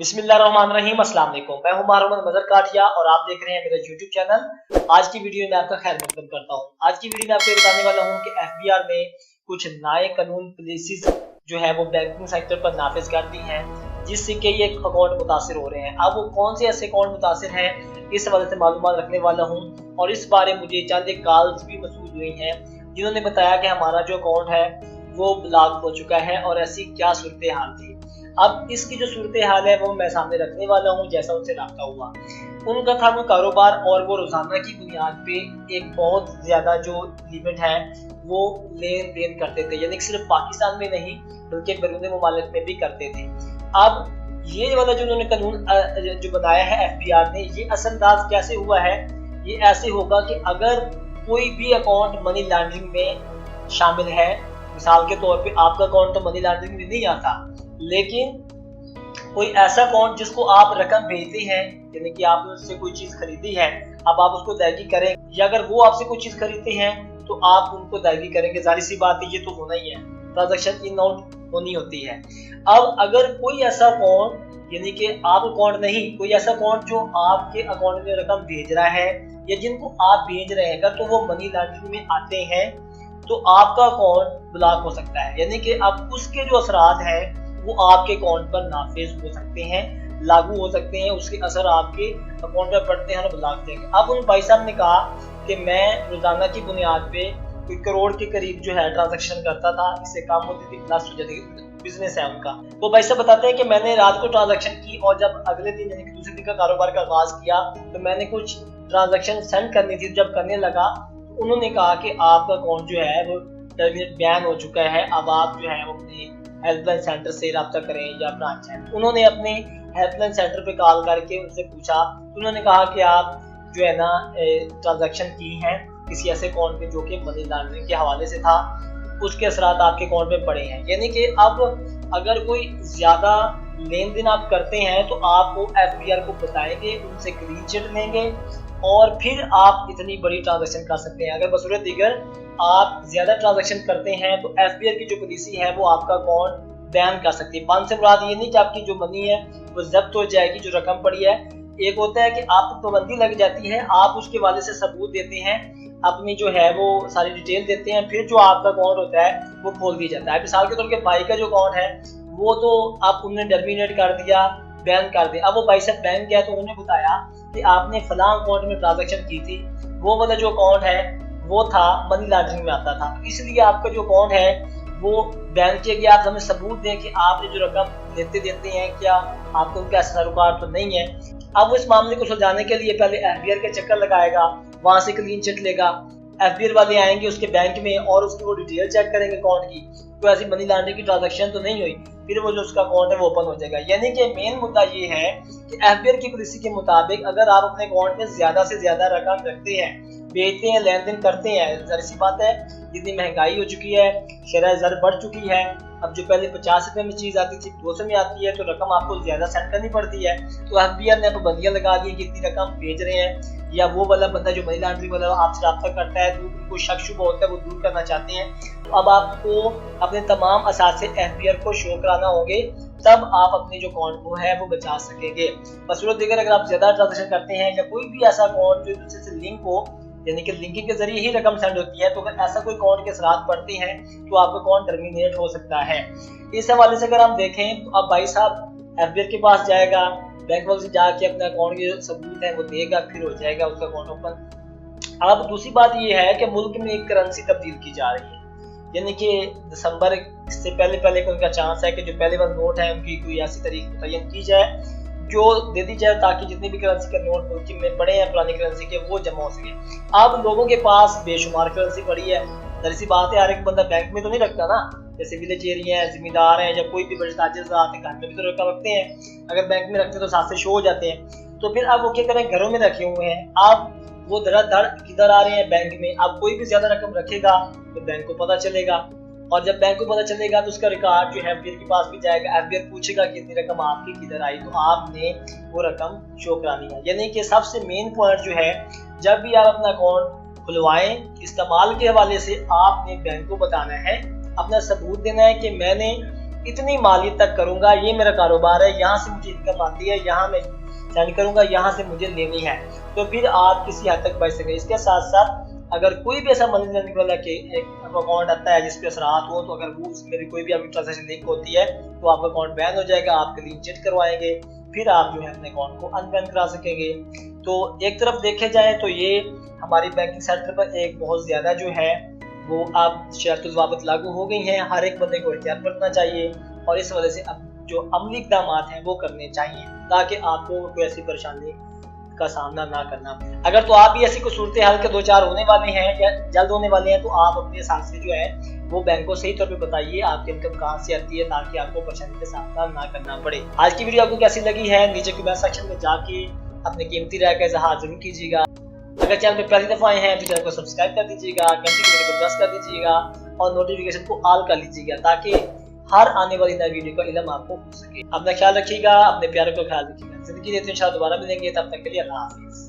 बिस्मिल्लाहिर्रहमानिर्रहीम। अस्सलाम वालेकुम। मैं हूं मोहम्मद मजहर काठिया और आप देख रहे हैं मेरा YouTube चैनल। आज की वीडियो में आपका खैर मकदम करता हूं। आज की वीडियो में आपको बताने वाला हूं कि FBR ने कुछ नए कानून पॉलिसीज जो है वो बैंकिंग सेक्टर पर नाफिज कर दी हैं, जिससे कि ये अकाउंट मुतासिर हो रहे हैं। अब वो कौन से ऐसे अकाउंट मुतासिर हैं, इस हवाले से मालूमात रखने वाला हूँ। और इस बारे में मुझे चंद कॉल्स भी मसूल हुई हैं जिन्होंने बताया कि हमारा जो अकाउंट है वो ब्लॉक हो चुका है और ऐसी क्या सूरत हाल थी। अब इसकी जो सूरत हाल है वो मैं सामने रखने वाला हूँ जैसा उनसे रब्ता हुआ। उनका था वो कारोबार और वो रोजाना की बुनियाद पे एक बहुत ज्यादा जो लिमिट है वो लेन देन करते थे, यानी सिर्फ पाकिस्तान में नहीं बल्कि बैरून मुमालिक में भी करते थे। अब ये वाला जो उन्होंने कानून जो बनाया है FBR ने, ये असरअंदाज कैसे हुआ है? ये ऐसे होगा कि अगर कोई भी अकाउंट मनी लॉन्ड्रिंग में शामिल है, मिसाल के तौर पे आपका अकाउंट तो मनी लॉन्ड्रिंग में नहीं आता, लेकिन कोई ऐसा अकाउंट जिसको आप रकम भेजते हैं, यानी कि आपने उससे कोई चीज खरीदी है, अब आप उसको अदायगी करें, या अगर वो आपसे कोई चीज खरीदते हैं तो आप उनको अदायगी करेंगे। जाहिर सी बात है, ये तो होना ही है, ट्रांजैक्शन इन आउट होनी होती है। अब अगर कोई ऐसा अकाउंट, यानी कि आप अकाउंट नहीं, कोई ऐसा अकाउंट जो आपके अकाउंट में रकम भेज रहा है या जिनको आप भेज रहे हैं, अगर तो वो मनी लॉन्ड्रिंग में आते हैं तो आपका अकाउंट ब्लॉक हो सकता है। यानी कि अब उसके जो असरात हैं वो आपके अकाउंट पर नाफिज हो सकते हैं, लागू हो सकते हैं, उसके असर आपके अकाउंट पर पड़ते हैं और ब्लॉक देंगे। अब उन भाई साहब ने कहा कि मैं रोजाना की बुनियाद पे कोई करोड़ के करीब जो है ट्रांजैक्शन करता था, इससे काम होती थी, प्लस बिजनेस है उनका। तो भाई साहब बताते हैं कि मैंने रात को ट्रांजैक्शन की और जब अगले दिन यानी कि दूसरे दिन का कारोबार का आगाज किया तो मैंने कुछ ट्रांजैक्शन सेंड करनी थी। जब करने लगा तो उन्होंने कहा कि आपका अकाउंट जो है वो बैन हो चुका है, अब आप जो है वो अपने हेल्पलाइन सेंटर से रब्ता करें या ब्रांच है। उन्होंने अपने हेल्पलाइन सेंटर पे कॉल करके उनसे पूछा, तो उन्होंने कहा कि आप जो है ना ट्रांजैक्शन की हैं किसी ऐसे अकाउंट में जो कि मनी लॉन्ड्रिंग के हवाले से था, उसके असरात आपके अकाउंट में पड़े हैं। यानी कि अब अगर कोई ज्यादा लेन देन आप करते हैं तो आपको FBR को बताएंगे, उनसे क्लीन चिट लेंगे और फिर आप इतनी बड़ी ट्रांजैक्शन कर सकते हैं। अगर बसूरत दीगर आप ज्यादा ट्रांजैक्शन करते हैं तो FBR की जो पॉलिसी है वो आपका अकाउंट बैन कर सकती है। बैन से मुराद ये नहीं कि आपकी जो मनी है वो जब्त हो जाएगी, जो रकम पड़ी है। एक होता है कि आपको पाबंदी लग जाती है, आप उसके वाले से सबूत देते हैं, अपनी जो है वो सारी डिटेल देते हैं, फिर जो आपका अकाउंट होता है वो खोल दिया जाता है। मिसाल के तौर पे भाई का जो अकाउंट है वो तो आप उन्होंने टर्मिनेट कर दिया, बैन कर दिया। अब वो भाई साहब बैंक गया तो उन्होंने बताया कि आपने फलां अकाउंट में ट्रांजैक्शन की थी, वो वाला जो अकाउंट है वो था मनी लॉन्ड्रिंग में आता था, इसलिए आपका जो अकाउंट है वो बैन किया गया। आप हमें सबूत दें कि आपने जो रकम लेते देते हैं क्या आपको उनका सरोकार तो नहीं है। अब वो इस मामले को सुलझाने के लिए पहले FBR के चक्कर लगाएगा, वहां से क्लीन चिट लेगा, FBR वाले आएंगे उसके बैंक में और उसकी वो डिटेल चेक करेंगे अकाउंट की, तो ऐसी मनी लॉन्ड्रिंग की ट्रांजैक्शन तो नहीं हुई, फिर वो जो उसका अकाउंट है वो ओपन हो जाएगा। यानी कि मेन मुद्दा ये है कि FBR की पॉलिसी के मुताबिक अगर आप अपने अकाउंट में ज्यादा से ज्यादा रकम रखते हैं, बेचते हैं, लेन देन करते हैं, जाहिर सी बात है जितनी महंगाई हो चुकी है, शरह ज़र बढ़ चुकी है, अब जो पहले 50 रुपए में चीज आती थी 200 में आती है, तो रकम आपको ज्यादा सेंड करनी पड़ती है। तो FBR ने पाबंदियां लगा दी कि इतनी रकम भेज रहे हैं, या वो वाला बंदा जो मनी लॉन्ड्रिंग वाला आपसे रब्ता करता है तो उनको शक शुबा होता है, वो दूर करना चाहते हैं। तो अब आपको अपने तमाम असासे FBR को शो कराना होंगे, तब आप अपने जो अकाउंट को है वो बचा सकेंगे। बसूरत दीगर अगर आप ज्यादा ट्रांजैक्शन करते हैं या कोई भी ऐसा अकाउंट जो दूसरे से लिंक हो, यानी कि लिंकिंग के जरिए ही रकम सेंड होती है, तो अगर ऐसा कोई अकाउंट के असरात पड़ते हैं तो आपका अकाउंट टर्मिनेट हो सकता है। इस हवाले से अगर हम देखें तो अब भाई साहब FBR के पास जाएगा, बैंक वाले से जाके अपने अकाउंट के सबूत है वो देगा, फिर हो जाएगा उसका अकाउंट ओपन। अब दूसरी बात ये है कि मुल्क में एक करेंसी तब्दील की जा रही है, यानी कि दिसंबर से पहले पहले उनका चांस है कि जो पहले वाले नोट है उनकी कोई ऐसी तारीख मुतय्यन की जाए जो दे दी जाए, ताकि जितनी भी करेंसी के नोट मुल्क में पड़े हैं पुरानी करेंसी के वो जमा हो सके। अब लोगों के पास बेशुमार करेंसी पड़ी है, जाहिर सी बात है हर एक बंदा बैंक में तो नहीं रखता ना, जैसे विलेज एरिया है, जिम्मेदार हैं, या कोई भी बड़े ताजिर आते हैं घर में भी तो रखा रखते हैं, अगर बैंक में रखते हैं तो साथ से शो हो जाते हैं। तो फिर अब वो क्या करें, घरों में रखे हुए हैं, अब वो धड़ाधड़ किधर आ रहे हैं बैंक में। अब कोई भी ज्यादा रकम रखेगा तो बैंक को पता चलेगा, और जब बैंक को पता चलेगा तो उसका रिकॉर्ड जो है FBR के पास भी जाएगा, FBR पूछेगा कि इतनी रकम आपकी किधर आई, तो आपने वो रकम शो करानी है। यानी कि सबसे मेन पॉइंट जो है, जब भी आप अपना अकाउंट खुलवाएं, इस्तेमाल के हवाले से आपने बैंक को बताना है, अपना सबूत देना है कि मैंने इतनी मालियत तक करूंगा, ये मेरा कारोबार है, यहाँ से मुझे इनकम आती है, यहाँ मैं सेंड करूंगा, यहाँ से मुझे लेनी है, तो फिर आप किसी हद तक बच सकें। इसके साथ साथ अगर कोई भी ऐसा मनी लॉन्ड्रिंग वाला कि एक अकाउंट आता है जिसपे असरात हो, तो अगर वो उसमें कोई भी आपकी ट्रांजेक्शन लिंक होती है तो आपका अकाउंट बैन हो जाएगा, आप क्लीन चिट करवाएंगे, फिर आप जो है अपने अकाउंट को अनबैन करा सकेंगे। तो एक तरफ देखे जाए तो ये हमारी बैंकिंग सेक्टर पर एक बहुत ज्यादा जो है वो अब शर्त ज़वाबित लागू हो गई हैं, हर एक बंदे को एहतियात बरतना चाहिए और इस वजह से अब जो अमली इक़दाम हैं वो करने चाहिए ताकि आपको कोई ऐसी परेशानी का सामना ना करना। अगर तो आप भी ऐसी कोई सूरत हाल के दो चार होने वाले हैं या जल्द होने वाले हैं, तो आप अपने हिसाब से जो है वो बैंक को सही तौर पे बताइए आपकी इनकम कहाँ से आती है, ताकि आपको परेशानी का सामना ना करना पड़े। आज की वीडियो आपको कैसी लगी है नीचे कमेंट सेक्शन में जाके अपनी कीमती राय का इज़हार जरूर कीजिएगा। अगर चैनल पे पहली दफा आए हैं तो चैनल को सब्सक्राइब कर दीजिएगा, घंटी को प्रेस कर दीजिएगा और नोटिफिकेशन को ऑल कर लीजिएगा ताकि हर आने वाली नई वीडियो का इल्म आपको हो सके। अपना ख्याल रखिएगा, अपने प्यारे को ख्याल रखिएगा। जिंदगी देते इंशाल्लाह दोबारा मिलेंगे, तब तक के लिए अल्लाह हाफिज़।